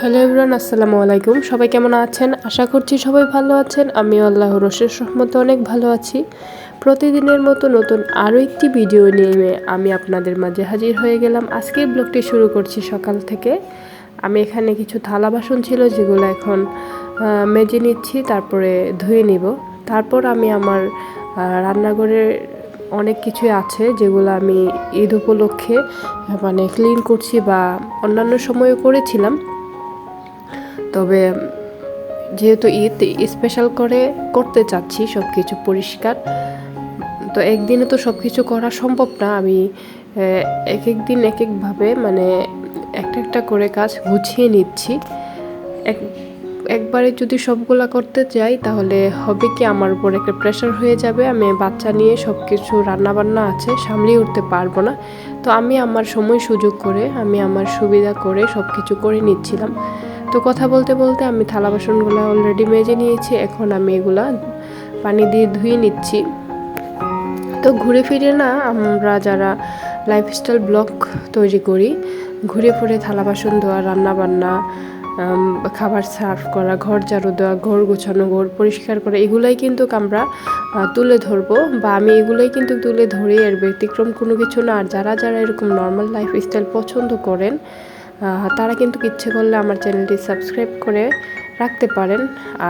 Hello everyone, আসসালামু আলাইকুম। সবাই কেমন আছেন? আশা করছি সবাই ভালো আছেন। আমি আল্লাহর অশেষ রহমতে অনেক ভালো আছি। প্রতিদিনের মতো নতুন আরও একটি ভিডিও নিয়ে আমি আপনাদের মাঝে হাজির হয়ে গেলাম। আজকের ব্লগটি শুরু করছি সকাল থেকে। আমি এখানে কিছু থালা বাসন ছিল যেগুলো এখন মেজে নিচ্ছি, তারপরে ধুয়ে নিব। তারপর আমি আমার রান্নাঘরে অনেক কিছুই আছে যেগুলো আমি ঈদ উপলক্ষে ক্লিন করছি বা অন্যান্য সময়ও করেছিলাম। তবে যেহেতু ঈদ স্পেশাল করে করতে চাচ্ছি সব কিছু পরিষ্কার, তো একদিনে তো সব কিছু করা সম্ভব না। আমি এক এক দিন এক একভাবে একটা একটা করে কাজ গুছিয়ে নিচ্ছি। একবারে যদি সবগুলা করতে যাই তাহলে হবে কি, আমার উপর একটা প্রেশার হয়ে যাবে। আমি বাচ্চা নিয়ে সব কিছু রান্নাবান্না আছে, সামলিয়ে উঠতে পারবো না। তো আমি আমার সময় সুযোগ করে, আমি আমার সুবিধা করে সব কিছু করে নিচ্ছিলাম। তো কথা বলতে বলতে আমি থালা বাসনগুলো অলরেডি মেজে নিয়েছি। এখন আমি এগুলা পানি দিয়ে ধুয়ে নিচ্ছি। তো ঘুরে ফিরে না, আমরা যারা লাইফস্টাইল ব্লগ তৈরি করি, ঘুরে ফিরে থালা বাসন ধোয়া, রান্নাবান্না, খাবার সার্ভ করা, ঘর ঝাড়ু দেওয়া, ঘর গোছানো, ঘর পরিষ্কার করা, এগুলাই কিন্তু আমরা তুলে ধরবো, বা আমি এগুলোই কিন্তু তুলে ধরি। এর ব্যতিক্রম কোনো কিছু না। আর যারা যারা এরকম নর্মাল লাইফস্টাইল পছন্দ করেন তারা কিন্তু ইচ্ছে করলে আমার চ্যানেলটি সাবস্ক্রাইব করে রাখতে পারেন।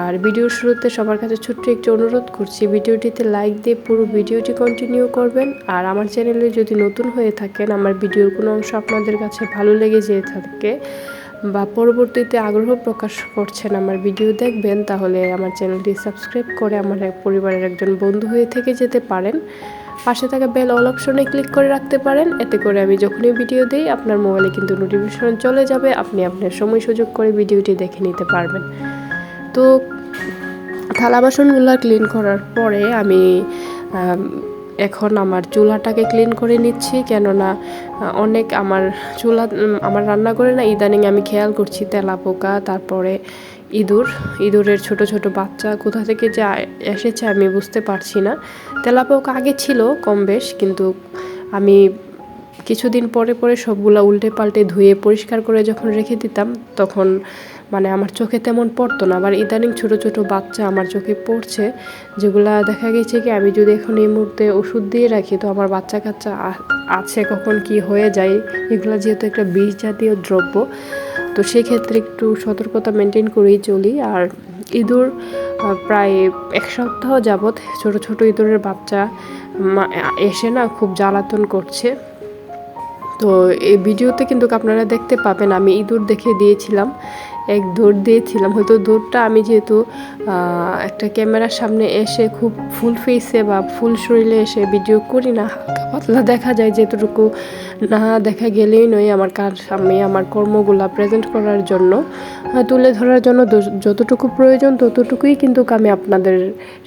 আর ভিডিওর শুরুতে সবার কাছে ছোট্ট একটি অনুরোধ করছি, ভিডিওটিতে লাইক দিয়ে পুরো ভিডিওটি কন্টিনিউ করবেন। আর আমার চ্যানেলে যদি নতুন হয়ে থাকেন, আমার ভিডিওর কোনো অংশ আপনাদের কাছে ভালো লেগে যেয়ে থাকে বা পরবর্তীতে আগ্রহ প্রকাশ করছেন আমার ভিডিও দেখবেন, তাহলে আমার চ্যানেলটি সাবস্ক্রাইব করে আমার পরিবারের একজন বন্ধু হয়ে থেকে যেতে পারেন। পাশে থাকা বেল অল অপশনে ক্লিক করে রাখতে পারেন। এতে করে আমি যখনই ভিডিও দিই আপনার মোবাইলে কিন্তু নোটিফিকেশন চলে যাবে, আপনি আপনার সময় সুযোগ করে ভিডিওটি দেখে নিতে পারবেন। তো থালা বাসনগুলো ক্লিন করার পরে আমি এখন আমার চুলাটাকে ক্লিন করে নিচ্ছি। কেননা অনেক আমার রান্নাঘরে না ইদানিং আমি খেয়াল করছি তেলাপোকা, তারপরে ইঁদুরের ছোট ছোট বাচ্চা কোথা থেকে যে এসেছে আমি বুঝতে পারছি না। তেলাপোকা আগে ছিল কম বেশ, কিন্তু আমি কিছুদিন পরে পরে সবগুলা উল্টে পাল্টে ধুয়ে পরিষ্কার করে যখন রেখে দিতাম, তখন আমার চোখে তেমন পড়তো না। আবার ইদানিং ছোট ছোট বাচ্চা আমার চোখে পড়ছে, যেগুলা দেখা গেছে কি আমি যদি এখন এই মুহূর্তে ওষুধ দিয়ে রাখি, তো আমার বাচ্চা কাচ্চা আছে কখন কি হয়ে যায়। এগুলা যেহেতু একটা বিষ জাতীয় দ্রব্য, তো সেক্ষেত্রে একটু সতর্কতা মেনটেন করেই চলি। আর ইঁদুর প্রায় এক সপ্তাহ যাবৎ ছোট ছোট ইঁদুরের বাচ্চা এসে না খুব জ্বালাতন করছে। তো এই ভিডিওতে কিন্তু আপনারা দেখতে পাবেন আমি ইঁদুর দেখে দিয়েছিলাম, এক দৌড় দিয়েছিলাম। হয়তো দৌড়টা আমি যেহেতু একটা ক্যামেরার সামনে এসে খুব ফুল ফেসে বা ফুল শরীরে এসে ভিডিও করি না, হালকা পাতলা দেখা যায়, যেটুকু না দেখা গেলেই নয়। আমি আমার কর্মগুলা প্রেজেন্ট করার জন্য, তুলে ধরার জন্য যতটুকু প্রয়োজন ততটুকুই কিন্তু আমি আপনাদের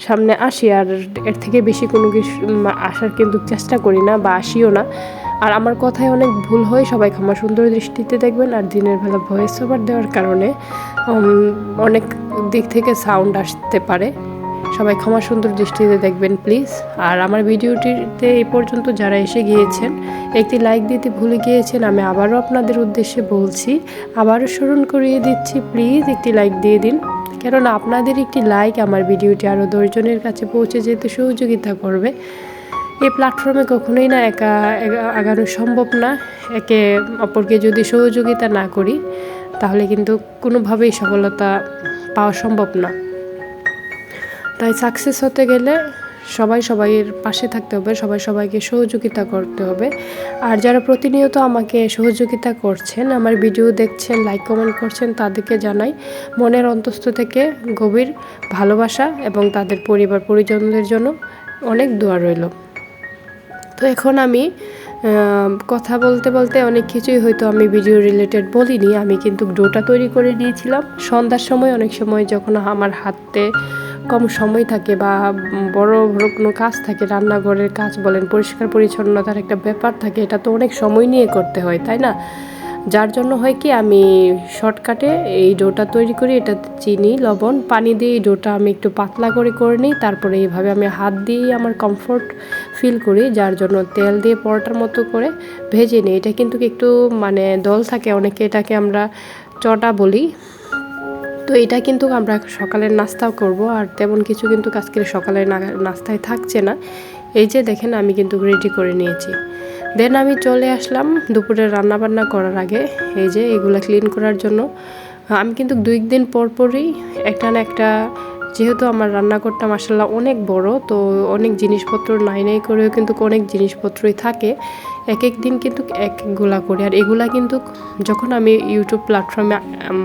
সামনে আসি। আর এর থেকে বেশি কোনো কিছু আসার কিন্তু চেষ্টা করি না বা আসিও না। আর আমার কথায় অনেক ভুল হয়, সবাই ক্ষমা সুন্দর দৃষ্টিতে দেখবেন। আর দিনের বেলা ভয়েস ওভার দেওয়ার কারণে অনেক দিক থেকে সাউন্ড আসতে পারে, সবাই ক্ষমা সুন্দর দৃষ্টিতে দেখবেন প্লিজ। আর আমার ভিডিওটিতে এই পর্যন্ত যারা এসে গিয়েছেন, একটি লাইক দিতে ভুলে গিয়েছেন, আমি আবারও আপনাদের উদ্দেশ্যে বলছি, আবারও স্মরণ করিয়ে দিচ্ছি, প্লিজ একটি লাইক দিয়ে দিন। কেননা আপনাদের একটি লাইক আমার ভিডিওটি আরও 10 জনের কাছে পৌঁছে যেতে সহযোগিতা করবে। এই প্ল্যাটফর্মে কখনোই না একা আগানো সম্ভব না। একে অপরকে যদি সহযোগিতা না করি, তাহলে কিন্তু কোনোভাবেই সফলতা পাওয়া সম্ভব না। তাই সাকসেস হতে গেলে সবাই সবাইয়ের পাশে থাকতে হবে, সবাই সবাইকে সহযোগিতা করতে হবে। আর যারা প্রতিনিয়ত আমাকে সহযোগিতা করছেন, আমার ভিডিও দেখছেন, লাইক কমেন্ট করছেন, তাদেরকে জানাই মনের অন্তঃস্থ থেকে গভীর ভালোবাসা, এবং তাদের পরিবার পরিজনদের জন্য অনেক দোয়া রইল। তো এখন আমি কথা বলতে বলতে অনেক কিছুই হয়তো আমি ভিডিও রিলেটেড বলিনি। আমি কিন্তু ডোটা তৈরি করে নিয়েছিলাম সন্ধ্যার সময়। অনেক সময় যখন আমার হাতে কম সময় থাকে বা বড় বড় কোনো কাজ থাকে, রান্নাঘরের কাজ বলেন, পরিষ্কার পরিচ্ছন্নতার একটা ব্যাপার থাকে, এটা তো অনেক সময় নিয়ে করতে হয়, তাই না? যার জন্য হয় কি, আমি শর্টকাটে এই ডোটা তৈরি করি। এটা চিনি, লবণ, পানি দিয়ে এই ডোটা আমি একটু পাতলা করে নিই। তারপরে এইভাবে আমি হাত দিয়েই আমার কমফোর্ট ফিল করি, যার জন্য তেল দিয়ে পরোটার মতো করে ভেজে নিই। এটা কিন্তু একটু দল থাকে, অনেকে এটাকে আমরা চটা বলি। তো এটা কিন্তু আমরা সকালের নাস্তাও করব, আর তেমন কিছু কিন্তু আজকের সকালের নাস্তায় থাকছে না। এই যে দেখেন আমি কিন্তু রেডি করে নিয়েছি। দেন আমি চলে আসলাম দুপুরের রান্নাবান্না করার আগে এই যে এগুলো ক্লিন করার জন্য। আমি কিন্তু 2 দিন পর পরই একটা না একটা, যেহেতু আমার রান্নাঘরটা মাশাআল্লাহ অনেক বড়, তো অনেক জিনিসপত্র নাই করেও কিন্তু অনেক জিনিসপত্রই থাকে। এক এক দিন কিন্তু এক একগুলা করি। আর এগুলা কিন্তু যখন আমি ইউটিউব প্ল্যাটফর্মে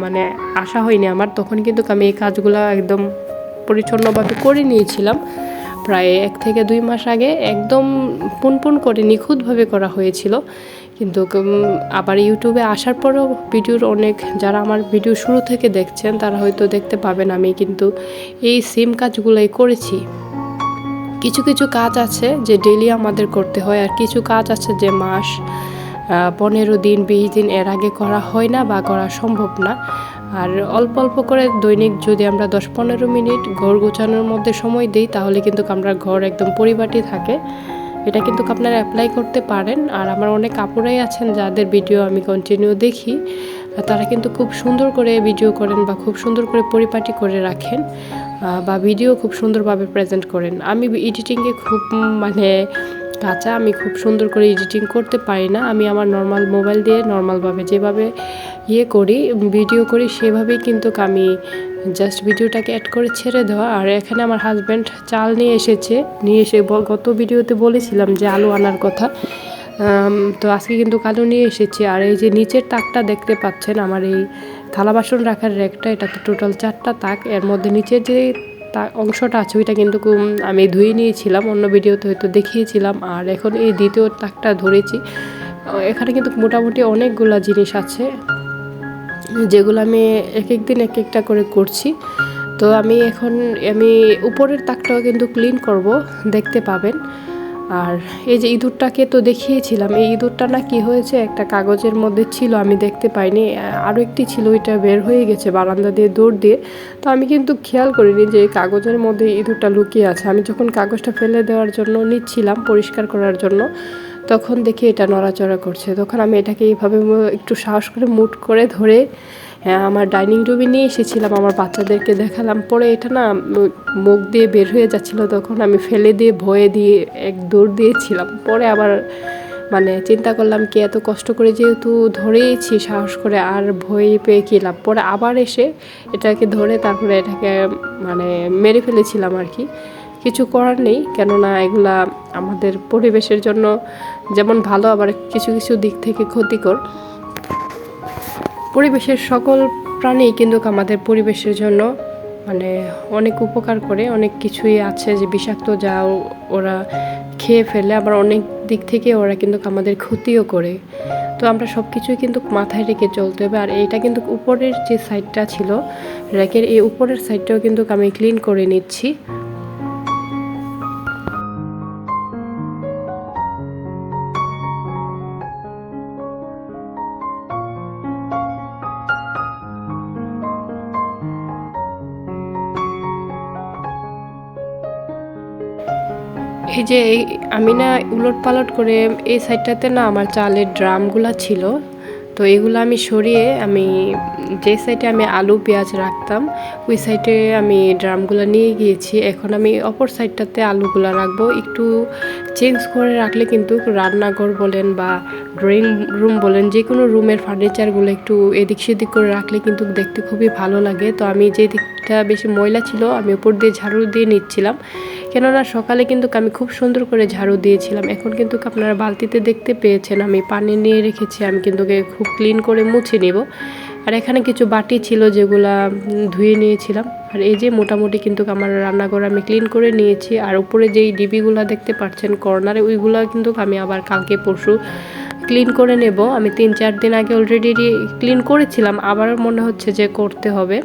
মানে আসা হয়নি আমার, তখন কিন্তু আমি এই কাজগুলো একদম পরিচ্ছন্নভাবে করে নিয়েছিলাম। প্রায় 1 থেকে 2 মাস আগে একদম পুনপুন করে নিখুঁতভাবে করা হয়েছিল। কিন্তু আবার ইউটিউবে আসার পরেও ভিডিওর অনেক, যারা আমার ভিডিও শুরু থেকে দেখছেন তারা হয়তো দেখতে পাবেন আমি কিন্তু এই সেম কাজগুলোই করেছি। কিছু কিছু কাজ আছে যে ডেইলি আমাদের করতে হয়, আর কিছু কাজ আছে যে মাস 15 দিন 20 দিন এর আগে করা হয় না বা করা সম্ভব না। আর অল্প অল্প করে দৈনিক যদি আমরা 10-15 মিনিট ঘর গোছানোর মধ্যে সময় দিই, তাহলে কিন্তু আমরা ঘর একদম পরিপাটি থাকে। এটা কিন্তু আপনারা অ্যাপ্লাই করতে পারেন। আর আমার অনেক আপুরাই আছেন যাদের ভিডিও আমি কন্টিনিউ দেখি, তারা কিন্তু খুব সুন্দর করে ভিডিও করেন বা খুব সুন্দর করে পরিপাটি করে রাখেন বা ভিডিও খুব সুন্দরভাবে প্রেজেন্ট করেন। আমি এডিটিংয়ে খুব মানে কাঁচা, আমি খুব সুন্দর করে এডিটিং করতে পারি না। আমি আমার নর্মাল মোবাইল দিয়ে নর্মালভাবে যেভাবে করি ভিডিও করি সেভাবেই কিন্তু আমি জাস্ট ভিডিওটাকে অ্যাড করে ছেড়ে দেওয়া। আর এখানে আমার হাজব্যান্ড চাল নিয়ে এসে গত ভিডিওতে বলেছিলাম যে আলু আনার কথা, তো আজকে কিন্তু আলু নিয়ে এসেছি। আর এই যে নিচের তাকটা দেখতে পাচ্ছেন আমার এই থালা বাসন রাখার র্যাকটা, এটাতে টোটাল 4টা তাক। এর মধ্যে নিচের যে অংশটা আছে ওইটা কিন্তু আমি ধুয়ে নিয়েছিলাম, অন্য ভিডিওতে হয়তো দেখিয়েছিলাম। আর এখন এই দ্বিতীয় তাকটা ধরেছি। এখানে কিন্তু মোটামুটি অনেকগুলা জিনিস আছে যেগুলো আমি এক এক দিন এক একটা করে করছি। তো আমি উপরের তাকটাও কিন্তু ক্লিন করব, দেখতে পাবেন। আর এই যে ইঁদুরটাকে তো দেখিয়েছিলাম, এই ইঁদুরটা না কি হয়েছে, একটা কাগজের মধ্যে ছিল, আমি দেখতে পাইনি। আরও একটি ছিল, ওইটা বের হয়ে গেছে বারান্দা দিয়ে দৌড় দিয়ে। তো আমি কিন্তু খেয়াল করিনি যে এই কাগজের মধ্যে ইঁদুরটা লুকিয়ে আছে। আমি যখন কাগজটা ফেলে দেওয়ার জন্য নিচ্ছিলাম পরিষ্কার করার জন্য, তখন দেখি এটা নড়াচড়া করছে। তখন আমি এটাকে এইভাবে একটু সাহস করে মুট করে ধরে আমার ডাইনিং রুমে নিয়ে এসেছিলাম, আমার বাচ্চাদেরকে দেখালাম। পরে এটা না মুখ দিয়ে বের হয়ে যাচ্ছিল, তখন আমি ফেলে দিয়ে ভয়ে দিয়ে এক দৌড় দিয়েছিলাম। পরে আবার মানে চিন্তা করলাম কি এত কষ্ট করে যেহেতু ধরেইছি সাহস করে, আর ভয় পেয়ে কী লাভ। পরে আবার এসে এটাকে ধরে তারপরে এটাকে মানে মেরে ফেলেছিলাম আর কি। কিছু করার নেই, কেননা এগুলা আমাদের পরিবেশের জন্য যেমন ভালো, আবার কিছু কিছু দিক থেকে ক্ষতিকর। পরিবেশের সকল প্রাণী কিন্তু আমাদের পরিবেশের জন্য মানে অনেক উপকার করে। অনেক কিছুই আছে যে বিষাক্ত, যা ওরা খেয়ে ফেলে, আবার অনেক দিক থেকে ওরা কিন্তু আমাদের ক্ষতিও করে। তো আমরা সব কিছুই কিন্তু মাথায় রেখে চলতে হবে। আর এইটা কিন্তু উপরের যে সাইডটা ছিল র্যাকের, এই উপরের সাইডটাও কিন্তু আমি ক্লিন করে নিচ্ছি। এই যে আমি না উলটপালট করে এই সাইডটাতে না আমার চালের ড্রামগুলো ছিল, তো এগুলো আমি সরিয়ে আমি যে সাইডে আমি আলু পেঁয়াজ রাখতাম ওই সাইডে আমি ড্রামগুলো নিয়ে গিয়েছি। এখন আমি অপর সাইডটাতে আলুগুলো রাখবো। একটু চেঞ্জ করে রাখলে কিন্তু রান্নাঘর বলেন বা ড্রয়িং রুম বলেন, যে কোনো রুমের ফার্নিচারগুলো একটু এদিক সেদিক করে রাখলে কিন্তু দেখতে খুবই ভালো লাগে। তো আমি যে দিকটা বেশি ময়লা ছিল আমি উপর দিয়ে ঝাড়ু দিয়ে নিচ্ছিলাম, কেননা সকালে কিন্তু আমি খুব সুন্দর করে ঝাড়ু দিয়েছিলাম। এখন কিন্তু আপনারা বালতিতে দেখতে পেয়েছেন আমি পানি নিয়ে রেখেছি, আমি কিন্তু খুব ক্লিন করে মুছে নেব। আর এখানে কিছু বাটি ছিল যেগুলা ধুয়ে নিয়েছিলাম। আর এই যে মোটামুটি কিন্তু আমার রান্নাঘর আমি ক্লিন করে নিয়েছি। আর উপরে যেই ডিবিগুলো দেখতে পাচ্ছেন কর্নারে, ওইগুলো কিন্তু আমি আবার কালকে পরশু ক্লিন করে নেব। আমি 3-4 দিন আগে অলরেডি ক্লিন করেছিলাম, আবার মনে হচ্ছে যে করতে হবে।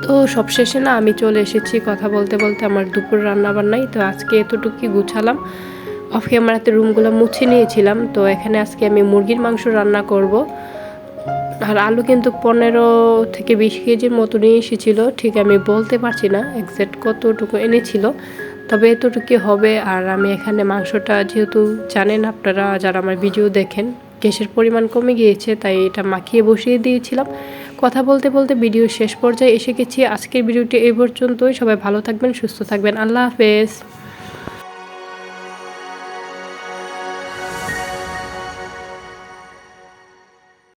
তো সবশেষে না আমি চলে এসেছি কথা বলতে বলতে আমার দুপুর রান্নাবান্নাই। তো আজকে এতটুকুই গুছালাম, অফ ক্যামেরাতে রুমগুলো মুছে নিয়েছিলাম। তো এখানে আজকে আমি মুরগির মাংস রান্না করব। আর আলু কিন্তু 15 থেকে 20 কেজির মতো নিয়ে এসেছিল, ঠিক আমি বলতে পারছি না এক্স্যাক্ট কতটুকু এনেছিল, তবে এতটুকু হবে। আর আমি এখানে মাংসটা যেহেতু জানেন আপনারা যারা আমার ভিডিও দেখেন গ্যাসের পরিমাণ কমে গিয়েছে, তাই এটা মাখিয়ে বসিয়ে দিয়েছিলাম। কথা বলতে বলতে ভিডিও শেষ পর্যায়ে এসে গেছি। আজকের ভিডিওটি এই পর্যন্তই। সবাই ভালো থাকবেন, সুস্থ থাকবেন। আল্লাহ হাফেজ।